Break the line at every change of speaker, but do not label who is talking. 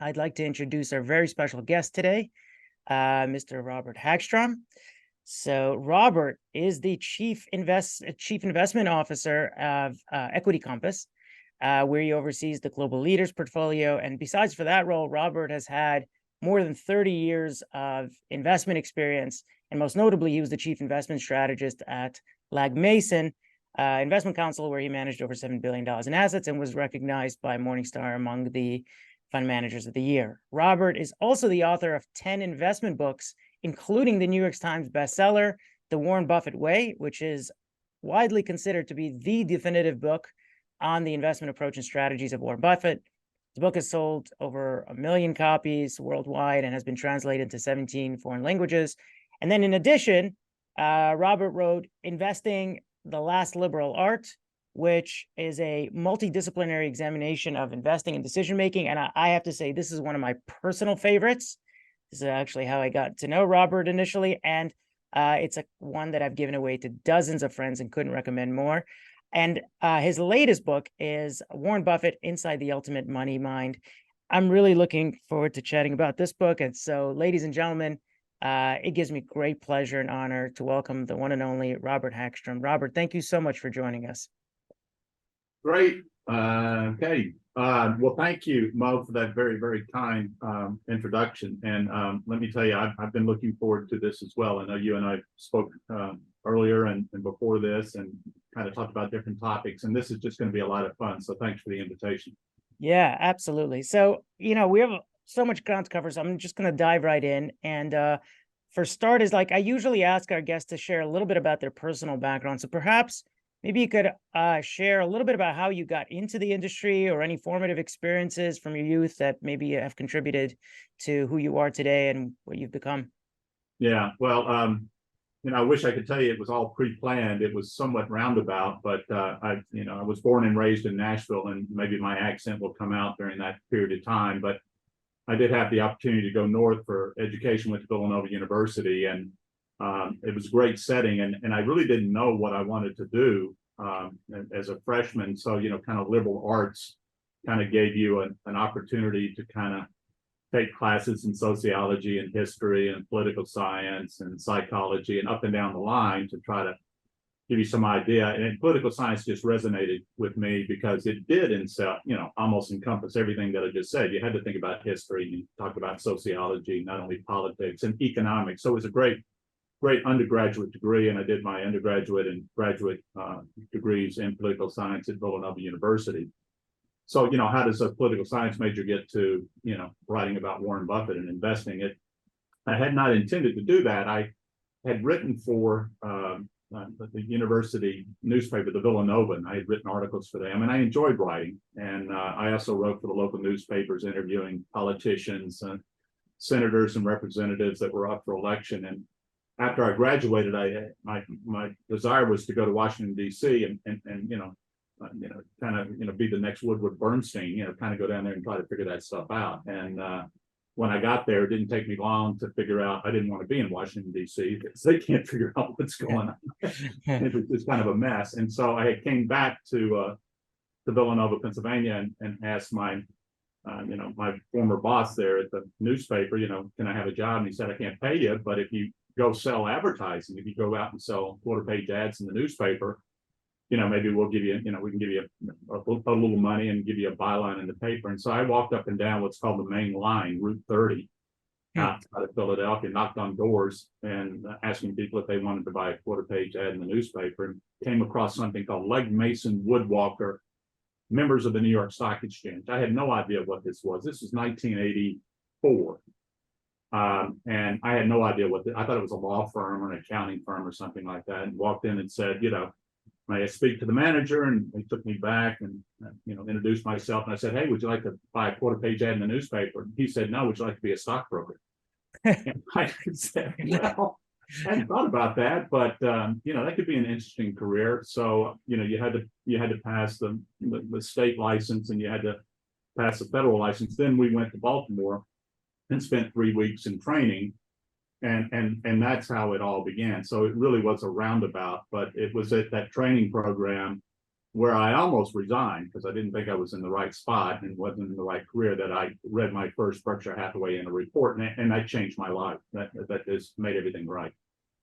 I'd like to introduce our very special guest today, Mr. Robert Hagstrom. So Robert is the chief investment officer of Equity Compass, where he oversees the global leaders portfolio. And besides for that role, Robert has had more than 30 years of investment experience. And most notably, he was the chief investment strategist at Lag Mason Investment Council, where he managed over $7 billion in assets and was recognized by Morningstar among the fund managers of the year. Robert is also the author of 10 investment books, including the New York Times bestseller, The Warren Buffett Way, which is widely considered to be the definitive book on the investment approach and strategies of Warren Buffett. The book has sold over 1 million copies worldwide and has been translated to 17 foreign languages. And then in addition, Robert wrote Investing: The Last Liberal Art, which is a multidisciplinary examination of investing and decision-making. And I have to say, this is one of my personal favorites. This is actually how I got to know Robert initially. And it's one that I've given away to dozens of friends and couldn't recommend more. And his latest book is Warren Buffett, Inside the Ultimate Money Mind. I'm really looking forward to chatting about this book. And so, ladies and gentlemen, it gives me great pleasure and honor to welcome the one and only Robert Hagstrom. Robert, thank you so much for joining us.
Great. Okay. Well, thank you, Mo, for that very, very kind introduction. And let me tell you, I've been looking forward to this as well. I know you and I spoke earlier and before this and kind of talked about different topics. And this is just going to be a lot of fun. So thanks for the invitation.
Yeah, absolutely. So, we have so much ground to cover, so I'm just going to dive right in. And for starters, like I usually ask our guests to share a little bit about their personal background. So perhaps maybe you could share a little bit about how you got into the industry or any formative experiences from your youth that maybe have contributed to who you are today and what you've become.
Yeah, well, I wish I could tell you it was all pre-planned. It was somewhat roundabout, but I was born and raised in Nashville, and maybe my accent will come out during that period of time. But I did have the opportunity to go north for education, went to Villanova University, and it was a great setting. And I really didn't know what I wanted to do as a freshman. So, kind of liberal arts kind of gave you an opportunity to kind of take classes in sociology and history and political science and psychology and up and down the line to try to give you some idea. And political science just resonated with me because it did almost encompass everything that I just said. You had to think about history, you talked about sociology, not only politics and economics. So it was a great undergraduate degree, and I did my undergraduate and graduate degrees in political science at Villanova University. So, how does a political science major get to, writing about Warren Buffett and investing? I had not intended to do that. I had written for the university newspaper, the Villanova, and I had written articles for them, and I enjoyed writing. And I also wrote for the local newspapers, interviewing politicians, senators and representatives that were up for election. And after I graduated, my desire was to go to Washington, D.C. and kind of be the next Woodward Bernstein, kind of go down there and try to figure that stuff out. And when I got there, it didn't take me long to figure out I didn't want to be in Washington, D.C. because they can't figure out what's going on. It was just kind of a mess. And so I came back to Villanova, Pennsylvania, and asked my former boss there at the newspaper, can I have a job? And he said, I can't pay you, but if you go sell advertising, if you go out and sell quarter-page ads in the newspaper, maybe we'll give you, we can give you a little money and give you a byline in the paper. And so I walked up and down what's called the main line, Route 30, outside of Philadelphia, knocked on doors and asking people if they wanted to buy a quarter-page ad in the newspaper, and came across something called Leg Mason Woodwalker, members of the New York Stock Exchange. I had no idea what this was. This was 1984. And I had no idea I thought it was a law firm or an accounting firm or something like that, and walked in and said, may I speak to the manager? And he took me back and, introduced myself. And I said, hey, would you like to buy a quarter-page ad in the newspaper? And he said, no, would you like to be a stockbroker? And I said, well, I hadn't thought about that, but, that could be an interesting career. So, you had to pass the state license, and you had to pass the federal license. Then we went to Baltimore and spent 3 weeks in training. And that's how it all began. So it really was a roundabout, but it was at that training program where I almost resigned because I didn't think I was in the right spot and wasn't in the right career, that I read my first Berkshire Hathaway in a report, and I changed my life. That just made everything right.